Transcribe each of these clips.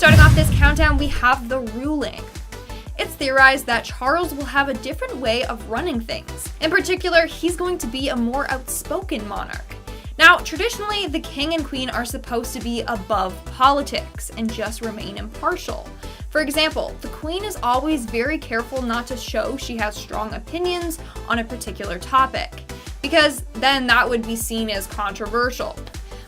Starting off this countdown, we have the ruling. It's theorized that Charles will have a different way of running things. In particular, he's going to be a more outspoken monarch. Now, traditionally, the king and queen are supposed to be above politics and just remain impartial. For example, the queen is always very careful not to show she has strong opinions on a particular topic, because then that would be seen as controversial.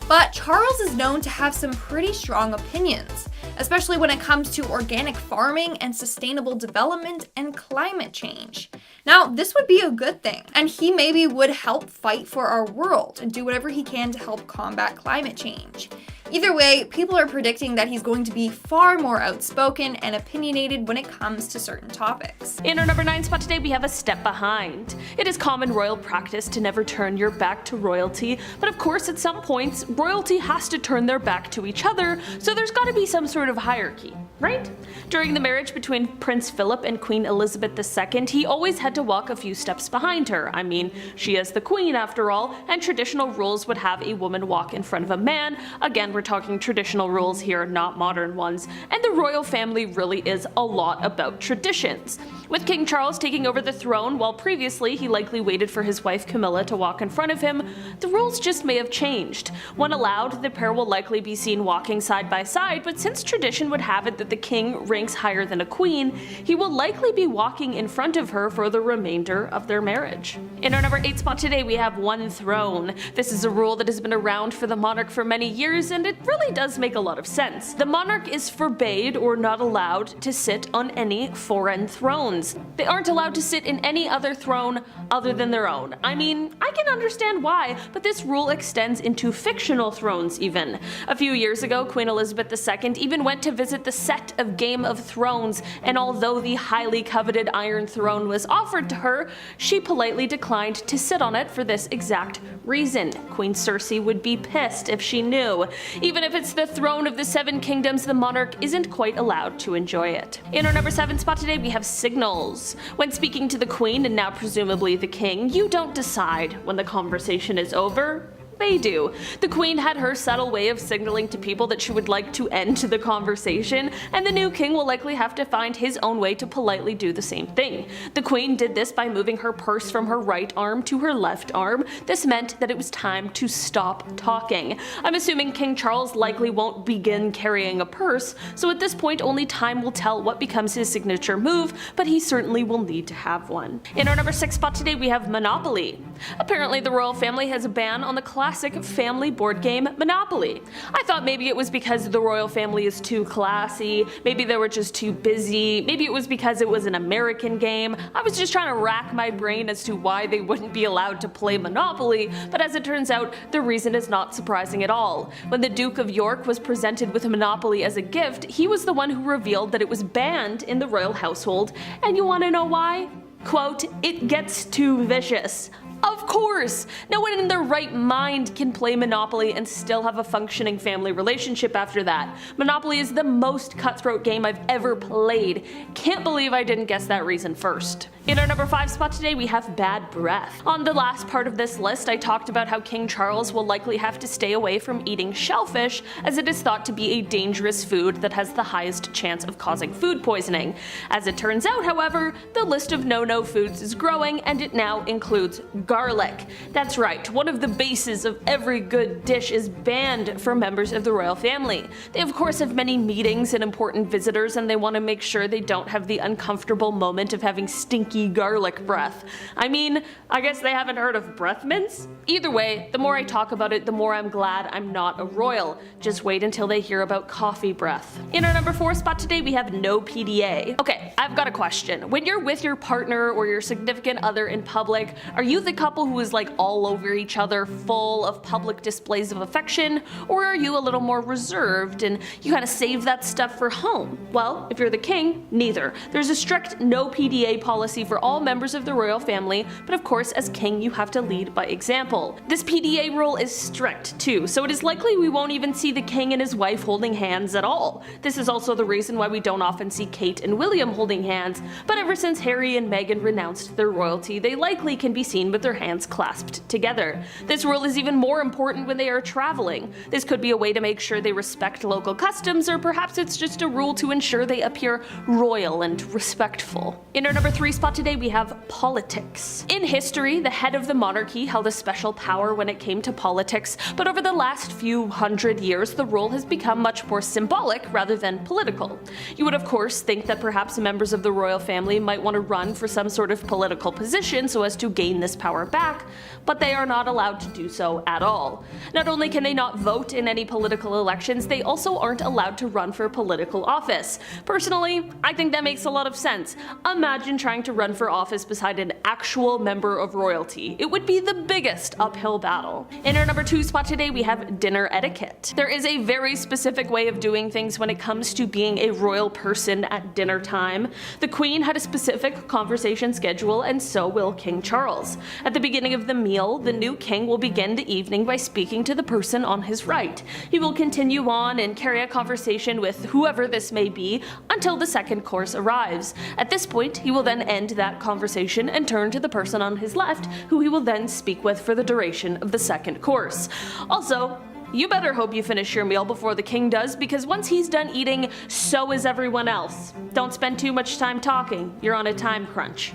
But Charles is known to have some pretty strong opinions, especially when it comes to organic farming and sustainable development and climate change. Now, this would be a good thing, and he maybe would help fight for our world and do whatever he can to help combat climate change. Either way, people are predicting that he's going to be far more outspoken and opinionated when it comes to certain topics. In our number 9 spot today, we have a step behind. It is common royal practice to never turn your back to royalty, but of course at some points, royalty has to turn their back to each other, so there's gotta be some sort of hierarchy, right? During the marriage between Prince Philip and Queen Elizabeth II, he always had to walk a few steps behind her. I mean, she is the queen after all, and traditional rules would have a woman walk in front of a man. Again, we're talking traditional rules here, not modern ones, and the royal family really is a lot about traditions. With King Charles taking over the throne, while previously he likely waited for his wife Camilla to walk in front of him, the rules just may have changed. When allowed, the pair will likely be seen walking side by side, but since tradition would have it that the king ranks higher than a queen, he will likely be walking in front of her for the remainder of their marriage. In our number 8 spot today, we have one throne. This is a rule that has been around for the monarch for many years, and it really does make a lot of sense. The monarch is forbade or not allowed to sit on any foreign thrones. They aren't allowed to sit in any other throne other than their own. I mean, I can understand why, but this rule extends into fictional thrones even. A few years ago, Queen Elizabeth II even went to visit the set of Game of Thrones, and although the highly coveted Iron Throne was offered to her, she politely declined to sit on it for this exact reason. Queen Cersei would be pissed if she knew. Even if it's the throne of the Seven Kingdoms, the monarch isn't quite allowed to enjoy it. In our number 7 spot today, we have signals. When speaking to the queen, and now presumably the king, you don't decide when the conversation is over. They do. The queen had her subtle way of signaling to people that she would like to end the conversation, and the new king will likely have to find his own way to politely do the same thing. The queen did this by moving her purse from her right arm to her left arm. This meant that it was time to stop talking. I'm assuming King Charles likely won't begin carrying a purse, so at this point only time will tell what becomes his signature move, but he certainly will need to have one. In our number 6 spot today, we have Monopoly. Apparently the royal family has a ban on the classic family board game Monopoly. I thought maybe it was because the royal family is too classy, maybe they were just too busy, maybe it was because it was an American game. I was just trying to rack my brain as to why they wouldn't be allowed to play Monopoly, but as it turns out, the reason is not surprising at all. When the Duke of York was presented with Monopoly as a gift, he was the one who revealed that it was banned in the royal household, and you wanna know why? Quote, "It gets too vicious." Of course! No one in their right mind can play Monopoly and still have a functioning family relationship after that. Monopoly is the most cutthroat game I've ever played. Can't believe I didn't guess that reason first. In our number 5 spot today, we have bad breath. On the last part of this list, I talked about how King Charles will likely have to stay away from eating shellfish, as it is thought to be a dangerous food that has the highest chance of causing food poisoning. As it turns out, however, the list of no-no foods is growing, and it now includes garlic. That's right, one of the bases of every good dish is banned for members of the royal family. They of course have many meetings and important visitors, and they want to make sure they don't have the uncomfortable moment of having stinky garlic breath. I mean, I guess they haven't heard of breath mints? Either way, the more I talk about it, the more I'm glad I'm not a royal. Just wait until they hear about coffee breath. In our number 4 spot today, we have no PDA. Okay, I've got a question. When you're with your partner or your significant other in public, are you the couple who is like all over each other, full of public displays of affection, or are you a little more reserved and you kind of save that stuff for home? Well, if you're the king, neither. There's a strict no PDA policy policy for all members of the royal family, but of course as king you have to lead by example. This PDA rule is strict too, so it is likely we won't even see the king and his wife holding hands at all. This is also the reason why we don't often see Kate and William holding hands, but ever since Harry and Meghan renounced their royalty, they likely can be seen with their hands clasped together. This rule is even more important when they are traveling. This could be a way to make sure they respect local customs, or perhaps it's just a rule to ensure they appear royal and respectful. In our number 3 spot today, we have politics. In history, the head of the monarchy held a special power when it came to politics, but over the last few hundred years, the role has become much more symbolic rather than political. You would of course think that perhaps members of the royal family might want to run for some sort of political position so as to gain this power back, but they are not allowed to do so at all. Not only can they not vote in any political elections, they also aren't allowed to run for political office. Personally, I think that makes a lot of sense. Imagine trying to run for office beside an actual member of royalty. It would be the biggest uphill battle. In our number 2 spot today, we have dinner etiquette. There is a very specific way of doing things when it comes to being a royal person at dinner time. The Queen had a specific conversation schedule, and so will King Charles. At the beginning of the meal, the new king will begin the evening by speaking to the person on his right. He will continue on and carry a conversation with whoever this may be until the second course arrives. At this point, he will then end that conversation and turn to the person on his left, who he will then speak with for the duration of the second course. Also, you better hope you finish your meal before the king does, because once he's done eating, so is everyone else. Don't spend too much time talking, you're on a time crunch.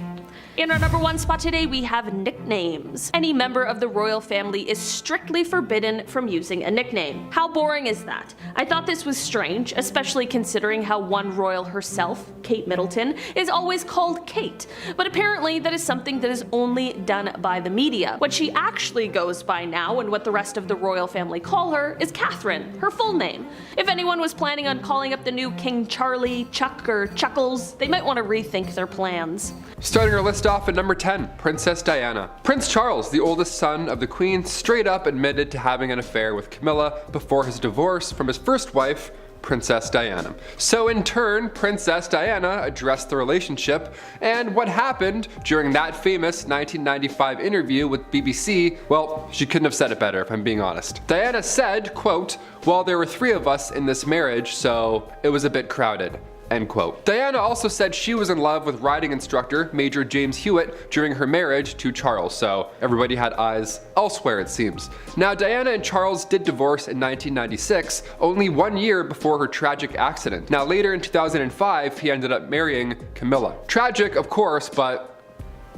In our number 1 spot today, we have nicknames. Any member of the royal family is strictly forbidden from using a nickname. How boring is that? I thought this was strange, especially considering how one royal herself, Kate Middleton, is always called Kate. But apparently that is something that is only done by the media. What she actually goes by now, and what the rest of the royal family call her, is Catherine, her full name. If anyone was planning on calling up the new King Charlie, Chuck, or Chuckles, they might want to rethink their plans. Starting our list off at number 10, Princess Diana. Prince Charles, the oldest son of the Queen, straight up admitted to having an affair with Camilla before his divorce from his first wife, Princess Diana. So in turn, Princess Diana addressed the relationship, and what happened during that famous 1995 interview with BBC, well, she couldn't have said it better if I'm being honest. Diana said, quote, "Well, there were 3 of us in this marriage, so it was a bit crowded." End quote. Diana also said she was in love with riding instructor Major James Hewitt during her marriage to Charles, so everybody had eyes elsewhere it seems. Now Diana and Charles did divorce in 1996, only 1 year before her tragic accident. Now later in 2005, he ended up marrying Camilla. Tragic of course, but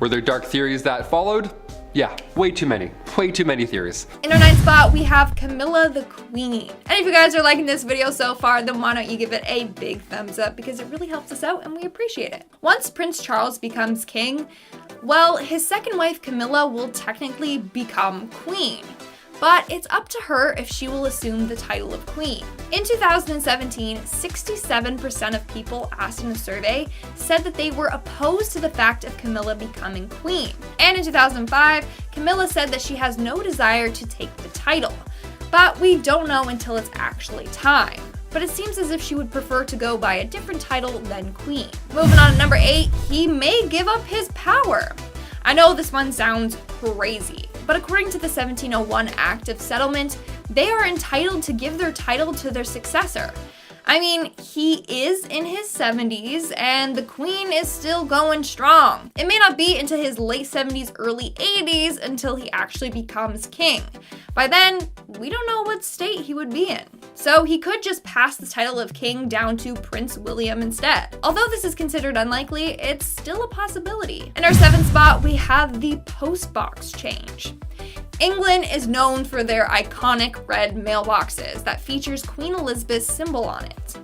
were there dark theories that followed? Yeah, way too many theories. In our 9th spot, we have Camilla the Queen. And if you guys are liking this video so far, then why don't you give it a big thumbs up, because it really helps us out and we appreciate it. Once Prince Charles becomes king, well, his second wife Camilla will technically become queen. But it's up to her if she will assume the title of queen. In 2017, 67% of people asked in a survey said that they were opposed to the fact of Camilla becoming queen. And in 2005, Camilla said that she has no desire to take the title. But we don't know until it's actually time. But it seems as if she would prefer to go by a different title than queen. Moving on to number 8, he may give up his power. I know this one sounds crazy, but according to the 1701 Act of Settlement, they are entitled to give their title to their successor. I mean, he is in his 70s and the Queen is still going strong. It may not be into his late 70s, early 80s until he actually becomes king. By then, we don't know what state he would be in. So he could just pass the title of king down to Prince William instead. Although this is considered unlikely, it's still a possibility. In our 7th spot, we have the postbox change. England is known for their iconic red mailboxes that features Queen Elizabeth's symbol on it.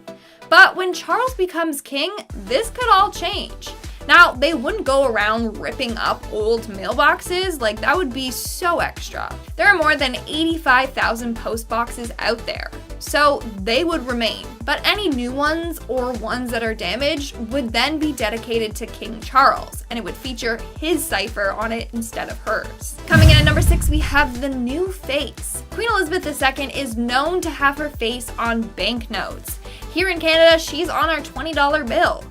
But when Charles becomes king, this could all change. Now, they wouldn't go around ripping up old mailboxes, like that would be so extra. There are more than 85,000 post boxes out there, so they would remain. But any new ones or ones that are damaged would then be dedicated to King Charles, and it would feature his cipher on it instead of hers. Coming in at number 6, we have the new face. Queen Elizabeth II is known to have her face on banknotes. Here in Canada, she's on our $20 bill.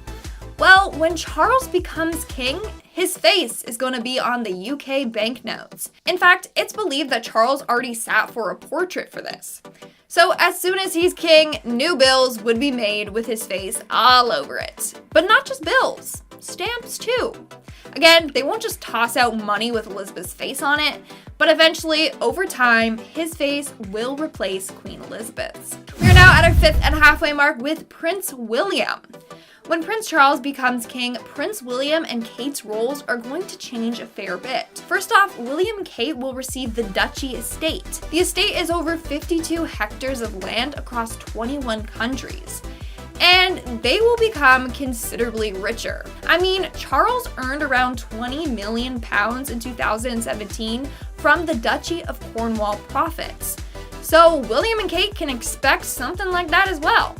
Well, when Charles becomes king, his face is going to be on the UK banknotes. In fact, it's believed that Charles already sat for a portrait for this. So as soon as he's king, new bills would be made with his face all over it. But not just bills, stamps too. Again, they won't just toss out money with Elizabeth's face on it, but eventually, over time, his face will replace Queen Elizabeth's. We are now at our 5th and halfway mark with Prince William. When Prince Charles becomes king, Prince William and Kate's roles are going to change a fair bit. First off, William and Kate will receive the Duchy estate. The estate is over 52 hectares of land across 21 countries. And they will become considerably richer. I mean, Charles earned around £20 million in 2017 from the Duchy of Cornwall profits. So William and Kate can expect something like that as well.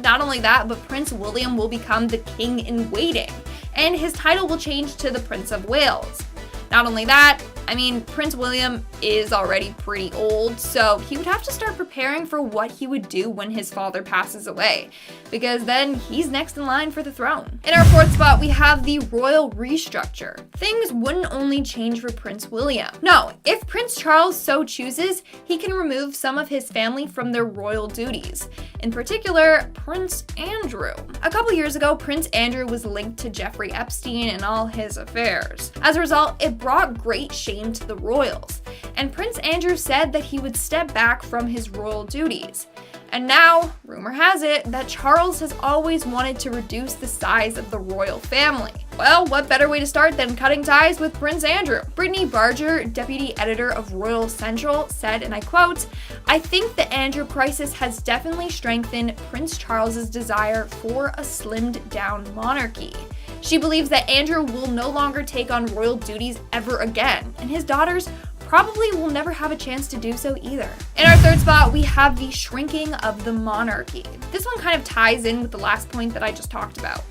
Not only that, but Prince William will become the king in waiting, and his title will change to the Prince of Wales. Not only that, I mean, Prince William is already pretty old, so he would have to start preparing for what he would do when his father passes away, because then he's next in line for the throne. In our 4th spot, we have the royal restructure. Things wouldn't only change for Prince William. No, if Prince Charles so chooses, he can remove some of his family from their royal duties. In particular, Prince Andrew. A couple years ago, Prince Andrew was linked to Jeffrey Epstein and all his affairs. As a result, it brought great shame to the royals, and Prince Andrew said that he would step back from his royal duties. And now, rumor has it that Charles has always wanted to reduce the size of the royal family. Well, what better way to start than cutting ties with Prince Andrew? Brittany Barger, deputy editor of Royal Central, said, and I quote, "I think the Andrew crisis has definitely strengthened Prince Charles's desire for a slimmed down monarchy. She believes that Andrew will no longer take on royal duties ever again, and his daughters probably will never have a chance to do so either." In our 3rd spot, we have the shrinking of the monarchy. This one kind of ties in with the last point that I just talked about.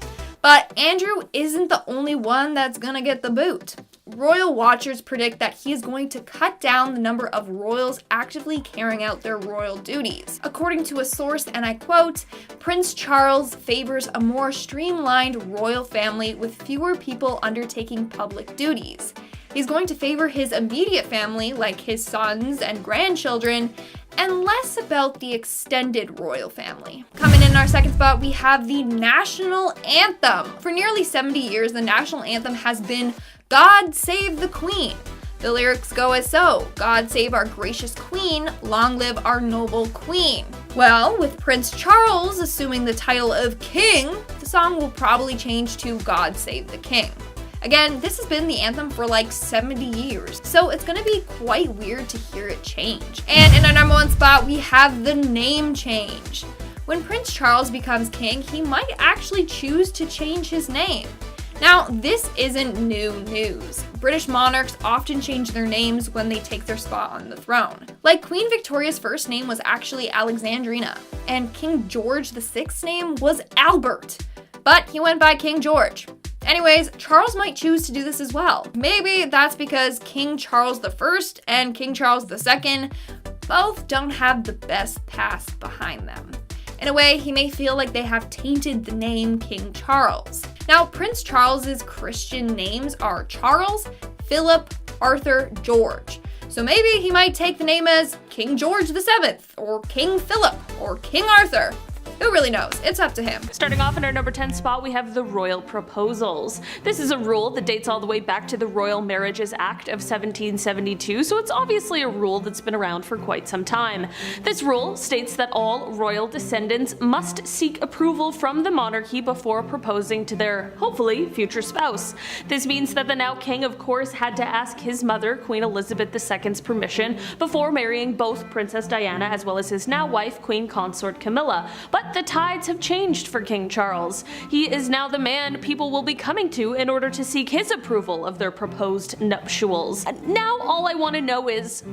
But Andrew isn't the only one that's gonna get the boot. Royal watchers predict that he is going to cut down the number of royals actively carrying out their royal duties. According to a source, and I quote, "Prince Charles favors a more streamlined royal family with fewer people undertaking public duties. He's going to favor his immediate family, like his sons and grandchildren, and less about the extended royal family." Coming in our 2nd spot, we have the national anthem. For nearly 70 years, the national anthem has been "God Save the Queen." The lyrics go as so: "God save our gracious queen, long live our noble queen." Well, with Prince Charles assuming the title of king, the song will probably change to "God Save the King." Again, this has been the anthem for like 70 years, so it's gonna be quite weird to hear it change. And in our number 1 spot, we have the name change. When Prince Charles becomes king, he might actually choose to change his name. Now, this isn't new news. British monarchs often change their names when they take their spot on the throne. Like Queen Victoria's first name was actually Alexandrina, and King George VI's name was Albert, but he went by King George. Anyways, Charles might choose to do this as well. Maybe that's because King Charles I and King Charles II both don't have the best past behind them. In a way, he may feel like they have tainted the name King Charles. Now, Prince Charles's Christian names are Charles, Philip, Arthur, George. So maybe he might take the name as King George VII, or King Philip, or King Arthur. Who really knows? It's up to him. Starting off in our number 10 spot, we have the royal proposals. This is a rule that dates all the way back to the Royal Marriages Act of 1772, so it's obviously a rule that's been around for quite some time. This rule states that all royal descendants must seek approval from the monarchy before proposing to their, hopefully, future spouse. This means that the now king, of course, had to ask his mother, Queen Elizabeth II's permission before marrying both Princess Diana as well as his now wife, Queen Consort Camilla. But the tides have changed for King Charles. He is now the man people will be coming to in order to seek his approval of their proposed nuptials. Now all I want to know is,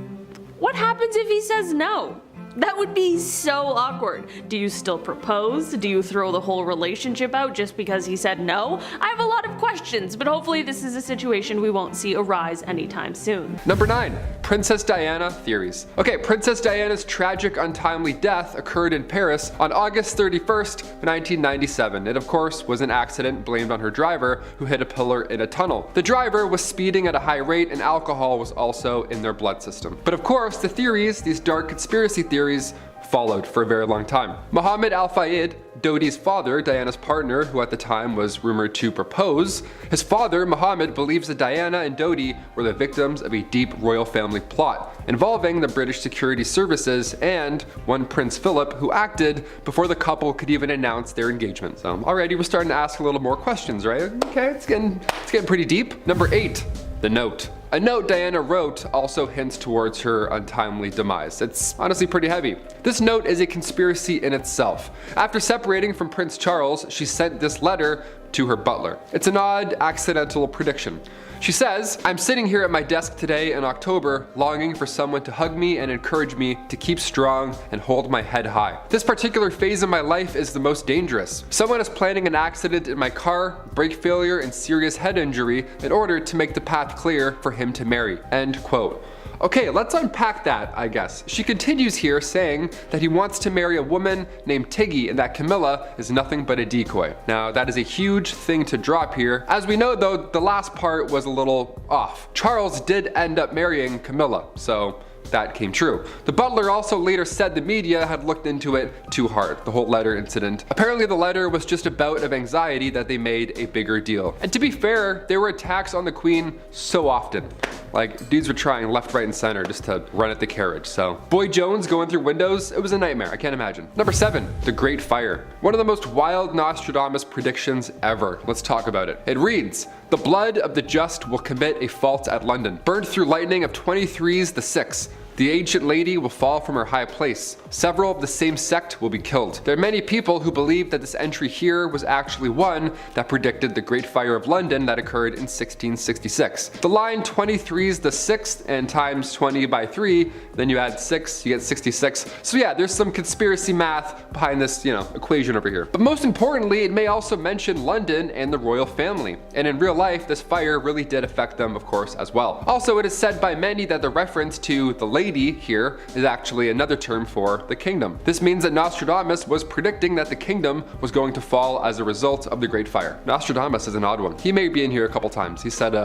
what happens if he says no? That would be so awkward. Do you still propose? Do you throw the whole relationship out just because he said no? I have a lot of questions, but hopefully this is a situation we won't see arise anytime soon. Number 9. Princess Diana theories. Okay, Princess Diana's tragic untimely death occurred in Paris on August 31st, 1997. It of course was an accident blamed on her driver who hit a pillar in a tunnel. The driver was speeding at a high rate and alcohol was also in their blood system. But of course the theories, these dark conspiracy theories, followed for a very long time. Mohammed Al-Fayed, Dodi's father, Diana's partner, who at the time was rumored to propose, his father, Mohammed, believes that Diana and Dodi were the victims of a deep royal family plot involving the British security services and one Prince Philip, who acted before the couple could even announce their engagement. So already we're starting to ask a little more questions, right? Okay, it's getting pretty deep. Number 8, the note. A note Diana wrote also hints towards her untimely demise. It's honestly pretty heavy. This note is a conspiracy in itself. After separating from Prince Charles, she sent this letter to her butler. It's an odd, accidental prediction. She says, "I'm sitting here at my desk today in October, longing for someone to hug me and encourage me to keep strong and hold my head high. This particular phase of my life is the most dangerous. Someone is planning an accident in my car, brake failure, and serious head injury in order to make the path clear for him to marry." End quote. Okay, let's unpack that, I guess. She continues here saying that he wants to marry a woman named Tiggy and that Camilla is nothing but a decoy. Now, that is a huge thing to drop here. As we know though, the last part was a little off. Charles did end up marrying Camilla, so that came true. The butler also later said the media had looked into it too hard, the whole letter incident. Apparently the letter was just a bout of anxiety that they made a bigger deal. And to be fair, there were attacks on the Queen so often. Like, dudes were trying left, right, and center just to run at the carriage, so. Boy Jones going through windows, it was a nightmare, I can't imagine. Number 7, the Great Fire. One of the most wild Nostradamus predictions ever. Let's talk about it. It reads, "The blood of the just will commit a fault at London. Burned through lightning of 23's the 6th. The ancient lady will fall from her high place. Several of the same sect will be killed." There are many people who believe that this entry here was actually one that predicted the Great Fire of London that occurred in 1666. The line 23's the 6th and times 20 by 3, then you add 6, you get 66. So yeah, there's some conspiracy math behind this, equation over here. But most importantly, it may also mention London and the royal family. And in real life, this fire really did affect them, of course, as well. Also, it is said by many that the reference to the lady here is actually another term for the kingdom. This means that Nostradamus was predicting that the kingdom was going to fall as a result of the Great Fire. Nostradamus is an odd one. He may be in here a couple times. He said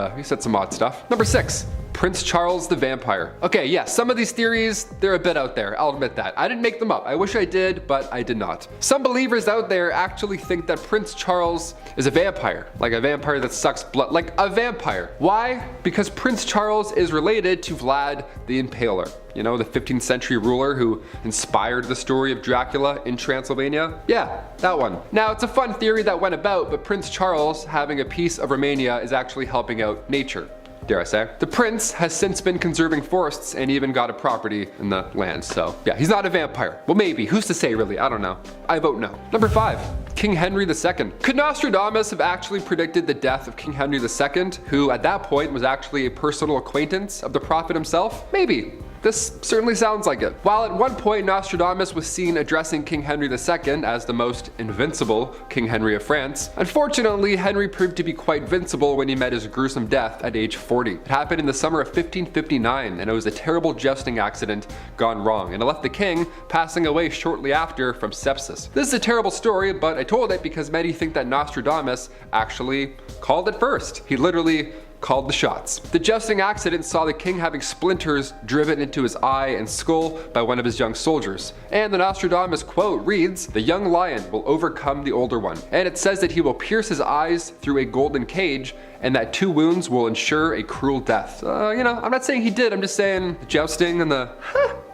some odd stuff. Number 6. Prince Charles the Vampire. Okay, yeah, some of these theories, they're a bit out there, I'll admit that. I didn't make them up. I wish I did, but I did not. Some believers out there actually think that Prince Charles is a vampire, like a vampire that sucks blood, like a vampire. Why? Because Prince Charles is related to Vlad the Impaler. You know, the 15th century ruler who inspired the story of Dracula in Transylvania? Yeah, that one. Now, it's a fun theory that went about, but Prince Charles having a piece of Romania is actually helping out nature, dare I say. The prince has since been conserving forests and even got a property in the land, so yeah, he's not a vampire. Well, maybe, who's to say really, I don't know. I vote no. Number 5, King Henry II. Could Nostradamus have actually predicted the death of King Henry II, who at that point was actually a personal acquaintance of the prophet himself? Maybe. This certainly sounds like it. While at one point Nostradamus was seen addressing King Henry II as the most invincible King Henry of France, unfortunately Henry proved to be quite vincible when he met his gruesome death at age 40. It happened in the summer of 1559 and it was a terrible jousting accident gone wrong, and it left the king passing away shortly after from sepsis. This is a terrible story, but I told it because many think that Nostradamus actually called it first. He literally called the shots. The jousting accident saw the king having splinters driven into his eye and skull by one of his young soldiers. And the Nostradamus quote reads, "The young lion will overcome the older one." And it says that he will pierce his eyes through a golden cage and that 2 wounds will ensure a cruel death. I'm not saying he did, I'm just saying the jousting and the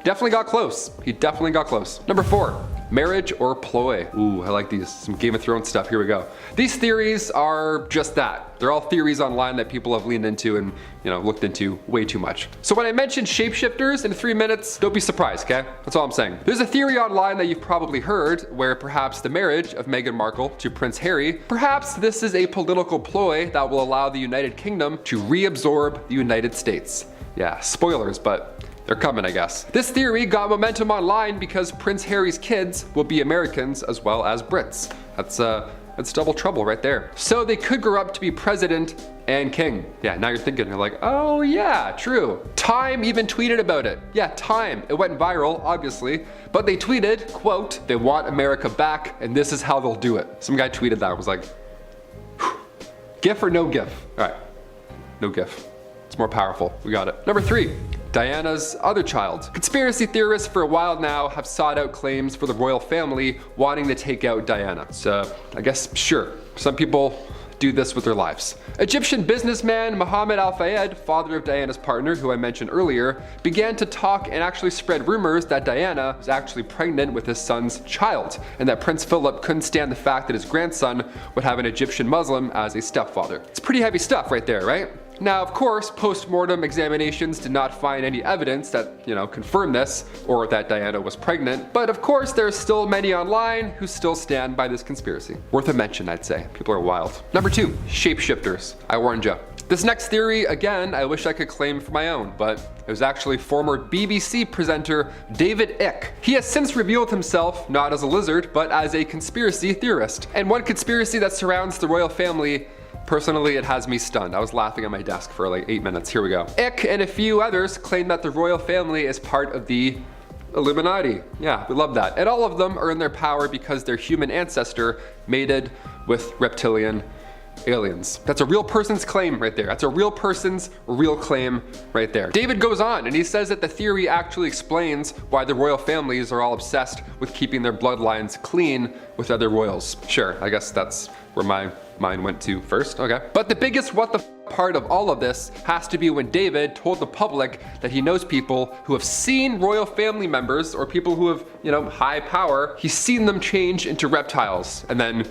definitely got close. He definitely got close. Number 4. Marriage or ploy. Ooh, I like these. Some Game of Thrones stuff. Here we go. These theories are just that. They're all theories online that people have leaned into and, looked into way too much. So when I mentioned shapeshifters in 3 minutes, don't be surprised, okay? That's all I'm saying. There's a theory online that you've probably heard where perhaps the marriage of Meghan Markle to Prince Harry, perhaps this is a political ploy that will allow the United Kingdom to reabsorb the United States. Yeah, spoilers, but they're coming, I guess. This theory got momentum online because Prince Harry's kids will be Americans as well as Brits. That's That's double trouble right there. So they could grow up to be president and king. Yeah, now you're thinking, you're like, oh yeah, true. Time even tweeted about it. Yeah, Time. It went viral, obviously, but they tweeted, quote, "They want America back, and this is how they'll do it." Some guy tweeted that. I was like, whew. GIF or no GIF? All right, no GIF. It's more powerful. We got it. Number 3. Diana's other child. Conspiracy theorists for a while now have sought out claims for the royal family wanting to take out Diana. So I guess, sure, some people do this with their lives. Egyptian businessman Mohammed Al Fayed, father of Diana's partner, who I mentioned earlier, began to talk and actually spread rumors that Diana was actually pregnant with his son's child, and that Prince Philip couldn't stand the fact that his grandson would have an Egyptian Muslim as a stepfather. It's pretty heavy stuff right there, right? Now, of course, post-mortem examinations did not find any evidence that, confirmed this, or that Diana was pregnant, but of course there's still many online who still stand by this conspiracy. Worth a mention, I'd say. People are wild. Number 2, shapeshifters. I warned ya. This next theory, again, I wish I could claim for my own, but it was actually former BBC presenter David Icke. He has since revealed himself not as a lizard, but as a conspiracy theorist. And one conspiracy that surrounds the royal family, personally, it has me stunned. I was laughing at my desk for like 8 minutes. Here we go. Icke and a few others claim that the royal family is part of the Illuminati. Yeah, we love that. And all of them earn their power because their human ancestor mated with reptilian aliens. That's a real person's claim right there. That's a real person's real claim right there. David goes on and he says that the theory actually explains why the royal families are all obsessed with keeping their bloodlines clean with other royals. Sure, I guess that's where my mind went to first. Okay. But the biggest what the part of all of this has to be when David told the public that he knows people who have seen royal family members or people who have, high power. He's seen them change into reptiles and then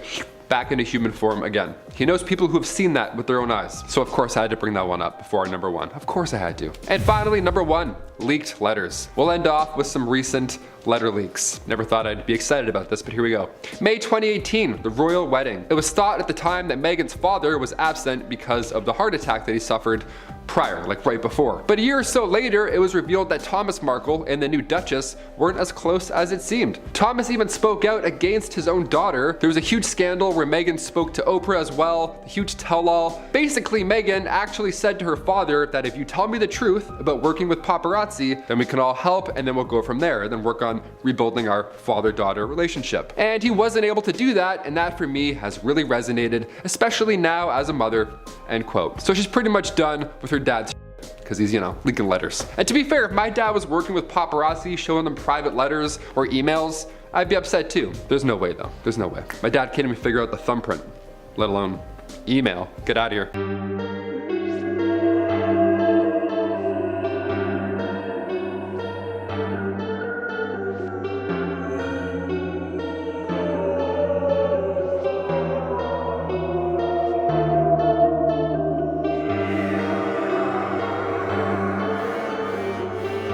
back into human form again. He knows people who have seen that with their own eyes. So of course I had to bring that one up before our number 1. Of course I had to. And finally, number 1, leaked letters. We'll end off with some recent letter leaks. Never thought I'd be excited about this, but here we go. May 2018, the royal wedding. It was thought at the time that Meghan's father was absent because of the heart attack that he suffered prior, like right before. But a year or so later, it was revealed that Thomas Markle and the new Duchess weren't as close as it seemed. Thomas even spoke out against his own daughter. There was a huge scandal where Meghan spoke to Oprah as well, a huge tell-all. Basically, Meghan actually said to her father that if you tell me the truth about working with paparazzi, then we can all help and then we'll go from there and then work on rebuilding our father-daughter relationship. And he wasn't able to do that, and that for me has really resonated, especially now as a mother, end quote. So she's pretty much done with her dad's because he's, leaking letters. And to be fair, if my dad was working with paparazzi, showing them private letters or emails, I'd be upset too. There's no way though. There's no way. My dad can't even figure out the thumbprint, let alone email. Get out of here.